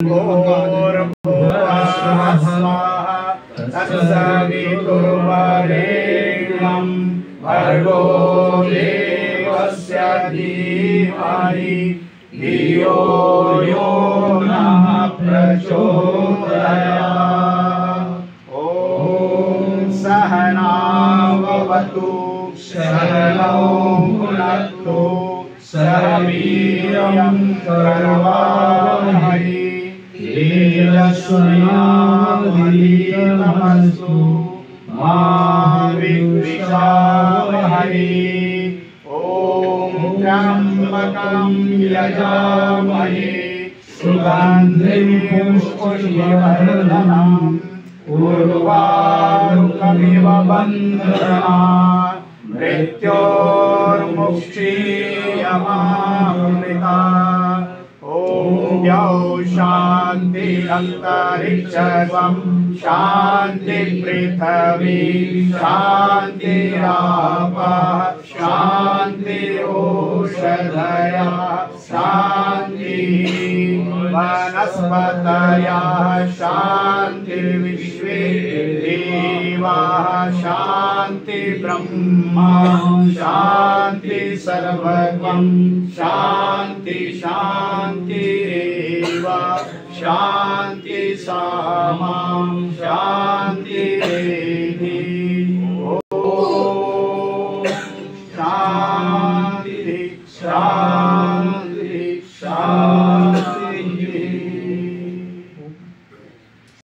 भूर्भुवः स्वाहा तत्सवितुर्वरेण्यं भर्गो देवस्य धीमहि धियो यो नः प्रचोदयात्। ॐ सहना भवतु सहनौ भुनक्तु सह वीर्यं करवावहै तेजस्विनावधीतमस्तु मा विद्विषावहै। ॐ त्र्यम्बकं यजामहे सुगन्धिं पुष्टिवर्धनम् उर्वारुकमिव बन्धनात् मृत्योर्मुक्षीयमामृतात्। ॐ द्यौ शान्ति अन्तरिक्षं शान्ति पृथिवी शान्तिरापः शान्ति ओषधयः शान्तिः वनस्पतयः शान्तिर्विश्वे देवाः शान्ति ब्रह्मा शान्ति सर्वगं शान्ति शान्तिरेव शान्ति सामा शान्ति